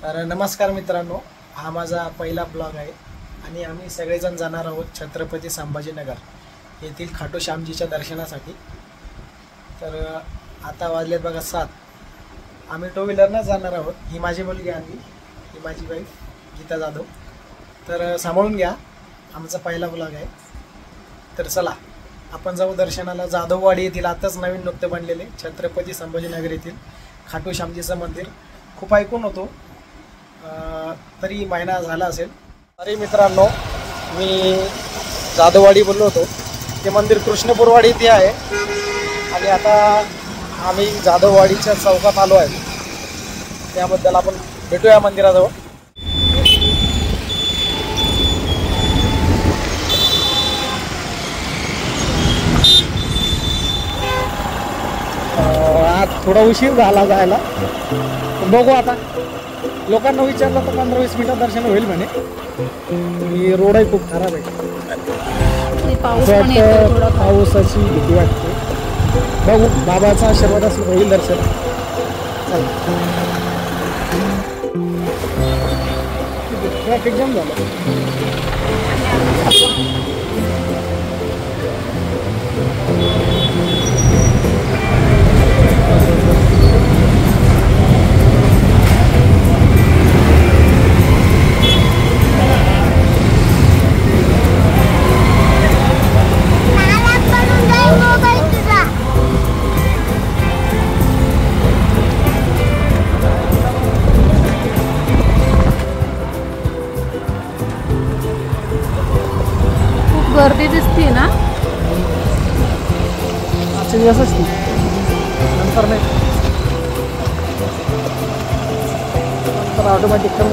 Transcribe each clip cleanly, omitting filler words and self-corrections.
तर नमस्कार मित्रांनो, हा माझा पहिला ब्लॉग आहे आणि आम्ही सगळेजण जाणार आहोत छत्रपती संभाजीनगर येथील खाटू श्यामजीच्या दर्शनासाठी। तर आता वाजलेत बघा 7। आम्ही टू व्हीलरनं जाणार आहोत। ही माझी मुलगी आणि ही माझी वाईफ गीता जाधव। तर सांभाळून घ्या, आमचा पहिला ब्लॉग आहे। तर चला आपण जाऊ दर्शनाला। जाधववाडी येथील आताच नवीन नुकते बनलेले छत्रपती संभाजीनगर येथील खाटू श्यामजीचं मंदिर खूप ऐकून होतो, तरी महिना झाला असेल। तरी मित्रांनो, मी जाधववाडी बोललो होतो, ते मंदिर कृष्णपूरवाडी इथे आहे आणि आता आम्ही जाधववाडीच्या चौकात आलो आहे। त्याबद्दल आपण भेटूया मंदिराजवळ। आज थोडा उशीर झाला जायला, बघू आता। लोकांना विचारलं तर 15-20 मिनिटात दर्शन होईल म्हणे। रोडही खूप खराब आहे, पावसाची भीती वाटते। बघू, बाबाचा आशीर्वाद असला होईल दर्शन। ट्रॅफिक जाम झालं। गर्दी दिसते ना, असंच नंतर नाही, नंतर ऑटोमॅटिक करून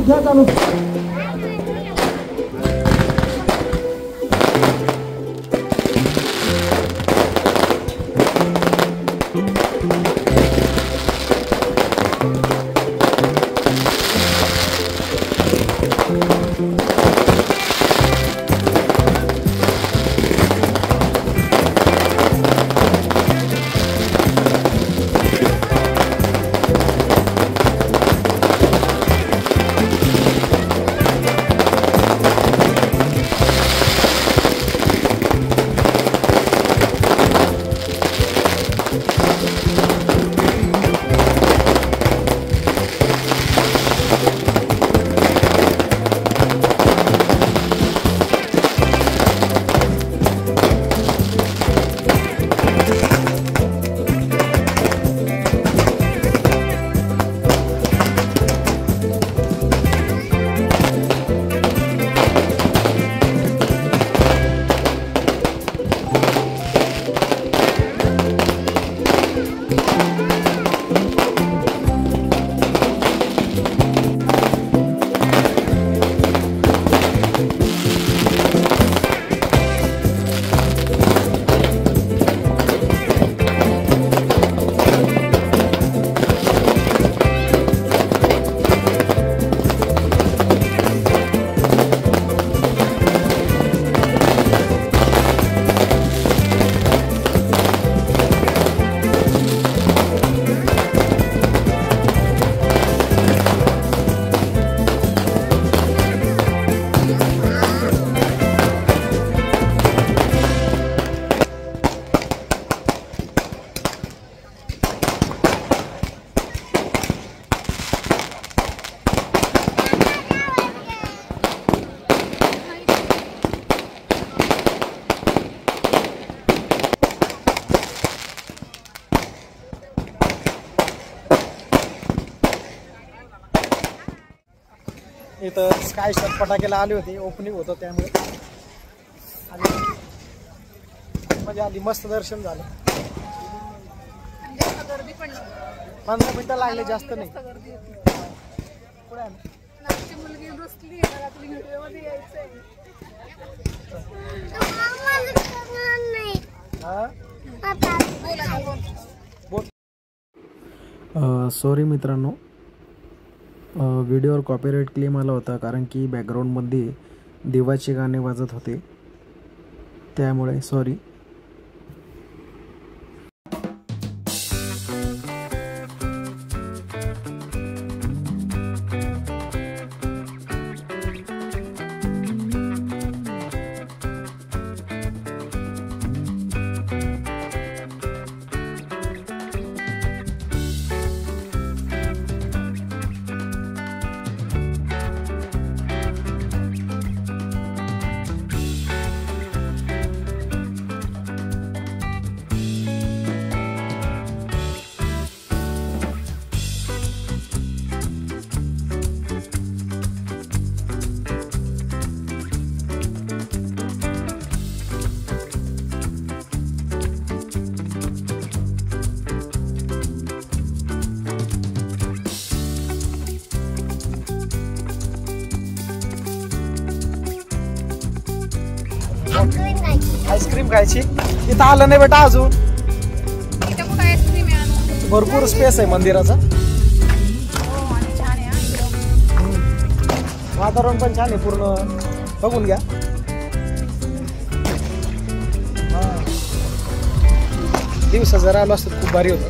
घ्या चालू. इथं स्काय शॉट फटाक्याला आले होते, ओपनिंग होतं त्यामुळे आणि मजा आली, मस्त दर्शन झालं. 15 मिनिटं लागले, जास्त नाही. पुढे आलं. सॉरी मित्रांनो, व्हिडिओवर कॉपीराईट क्लेम आला होता कारण की बॅकग्राऊंडमध्ये देवाचे गाणे वाजत होते, त्यामुळे सॉरी. आईस्क्रीम खायची. इथं आलं नाही बेटा अजून, भरपूर स्पेस आहे मंदिराचा. वातावरण पण छान आहे, पूर्ण बघून घ्या. दिवसा जर आलो असतं खूप भारी होतं.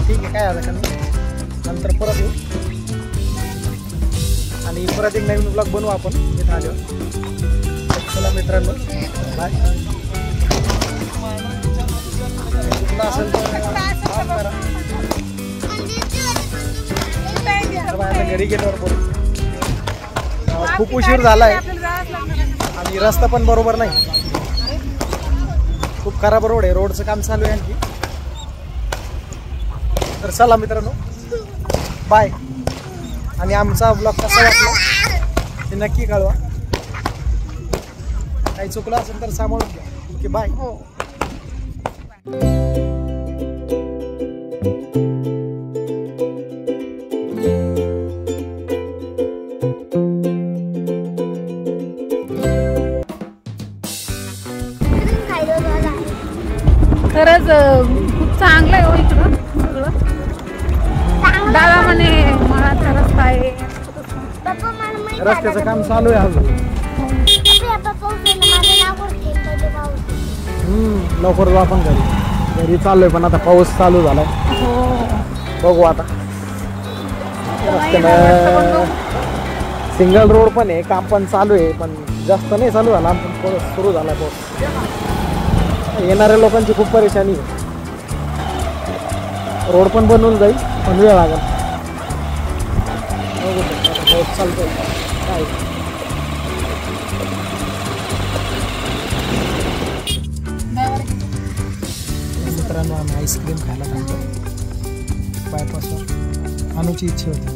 ठीक आहे, काय आता नंतर परत येऊ आणि परत एक नवीन ब्लॉग बनवू आपण इथं आल्यावर. चला मित्रांनो, बाय. चुकलं असेल तर माफ करा. घरी गेल्यावर बोलू. खूप उशीर झालाय आणि रस्ता पण बरोबर नाही, खूप खराब रोड आहे, रोडचं काम चालू आहे आणखी. तर चला मित्रांनो, बाय. आणि आमचा ब्लॉग कसा वाटला ते नक्की कळवा. काही चुकलं असेल तर सांभाळून घ्या. Okay, bye. रस्त्याचं काम चालू आहे अजून. लवकर जाऊ आपण घरी चाललोय, पण आता पाऊस चालू झालाय. बघू आता. रस्त्यानं सिंगल रोड पण आहे, काम पण चालू आहे, पण जास्त नाही चालू झाला, पण सुरू झाला पाऊस. येणाऱ्या लोकांची खूप परेशानी आहे. रोड पण बनवून जाईल, पण वेळ लागेल. बघू आता पाऊस चालतोय काय. मित्रांनो, आम्ही आईस्क्रीम खायला थांबतो बायपासवर. अनुची इच्छा होती.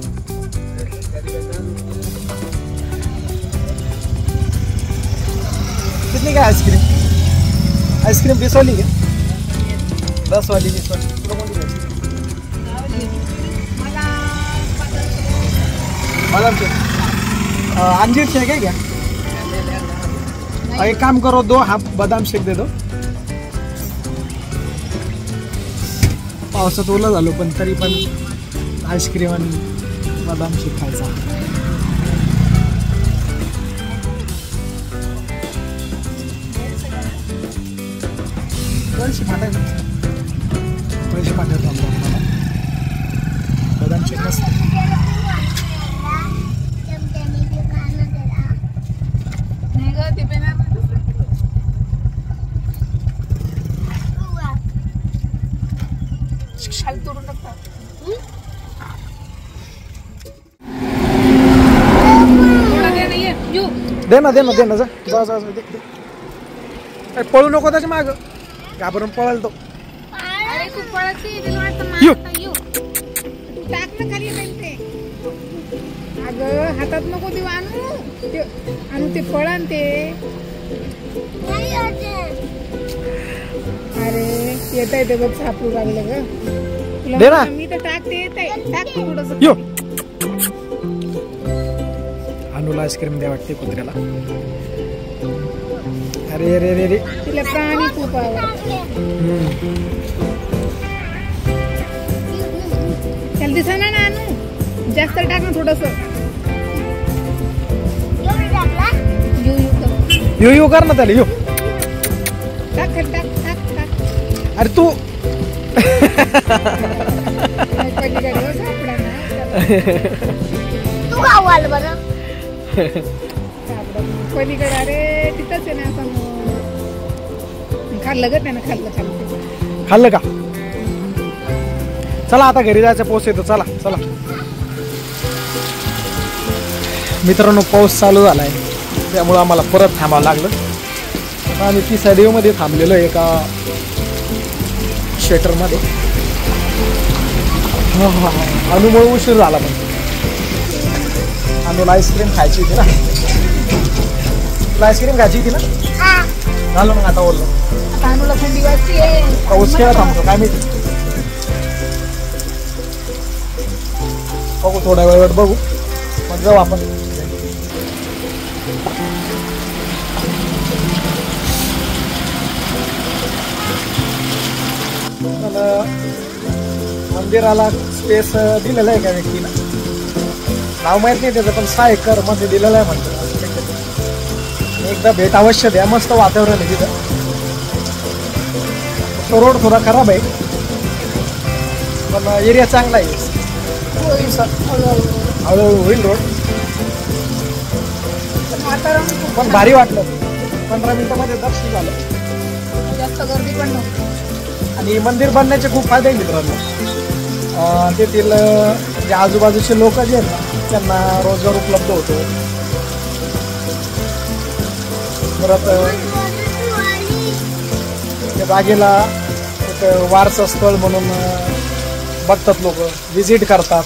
कितनी काय आईस्क्रीम 20 वाली क्या? 10 वाली 20 वाली. बादाम शेक अंजीर शेक है क्या? एक काम करो, 2 हाफ बादाम शेक दे दो. पावसात ओलं झालो, पण तरी पण आईस्क्रीम आणि बादाम शेक खायचा. पैसे पाठवतो आम्हाला. बदाम शेक मस्त. दे ना जा दे. पळू नको त्याच्या माग, घाबरून पळाल तो. अगं हातात नको देऊ, आणू ते पळण ते. अरे येत बघ, सापडू लागलं ग तुला. मी तर टाकते, येत टाक थोडस. अनुला आईस्क्रीम द्या वाटते कुत्र्याला. अरे रे रे रे, तिला प्राणी खूप आवडते. त्याला दिसना ना आणू, जास्त टाक ना थोडस. यू कर ना त्याला. यू टाक टाक टाक टाक. अरे तू पलीकडे. अरे तिथंच आहे ना समोर. खाल्लं ग त्यानं, खाल्लं का? चला आता घरी जायचं, पाऊस येतो. चला मित्रांनो, पाऊस चालू झालाय, त्यामुळे आम्हाला परत थांबावं लागलं. आता आम्ही तिसऱ्या मध्ये थांबलेलो एका शेटरमध्ये. अनुमुळे उशीर झाला, पण अनुला आईस्क्रीम खायची होती ना. तुला आईस्क्रीम खायची होती ना? झालं मग आता बोललो. अनुला थंडी वाजते, पाऊस केला थांबतो काय माहिती. बघू थोड्या वेळात, बघू मग जाऊ आपण. मंदिराला स्पेस दिलेला आहे का व्यक्तीला, नाव माहित नाही त्याचं, पण 6 एकर मध्ये दिलेलं आहे म्हणतो. एकदा भेट अवश्य द्या, मस्त वातावरण आहे तिथं. तो रोड थोडा खराब आहे, पण एरिया चांगला आहे. हळूहळू होईल रोड, पण भारी वाटलं. 15 मिनिटांमध्ये दर्शन झालं, जास्त गर्दी पण नव्हती. आणि मंदिर बनण्याचे खूप फायदे आहे मित्रांनो. तेथील जे आजूबाजूचे लोक जे आहेत ना, त्यांना रोजगार उपलब्ध होतो. परत त्या जागेला एक वारसा स्थळ म्हणून बघतात लोक, व्हिजिट करतात.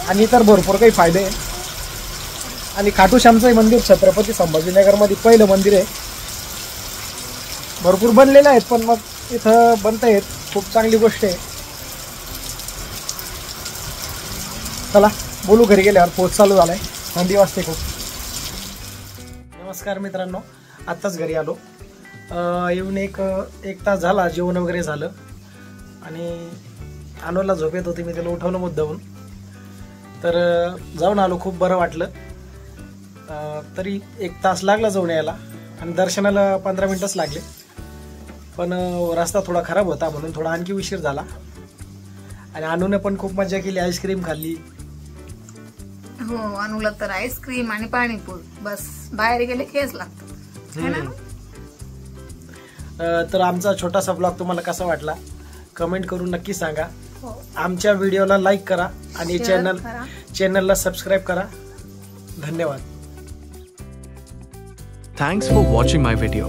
आणि इतर भरपूर काही फायदे आहे. आणि खाटू श्यामचं मंदिर छत्रपती संभाजीनगरमध्ये पहिलं मंदिर आहे. भरपूर बनलेले आहेत, पण मग इथं बनत आहेत, खूप चांगली गोष्ट आहे. चला बोलू घरी गेल्यावर. पाऊस चालू झालाय, थंडी वाजते खूप. नमस्कार मित्रांनो, आत्ताच घरी आलो. येऊन एक तास झाला, जेवण वगैरे झालं. आणि अनुला झोप येत होती, मी त्याला उठवलं मुद्दामून. तर जाऊन आलो, खूप बरं वाटलं. तरी 1 तास लागला जाऊन यायला आणि दर्शनाला 15 मिनिटच लागले. पण रस्ता थोडा खराब होता म्हणून थोडा आणखी उशीर झाला. आणि अनुने पण खूप मजा केली, आईस्क्रीम खाल्ली. हो, अनुला तर आईस्क्रीम आणि पाणीपुरी बस, बाहेर गेले की हेच लागतं है ना. तर आमचा छोटासा ब्लॉग तुम्हाला कसा वाटला कमेंट करून नक्की सांगा. हो. आमच्या व्हिडिओला लाईक करा आणि शेअर करा. चॅनलला सबस्क्राईब करा. धन्यवाद. Thanks for watching my video.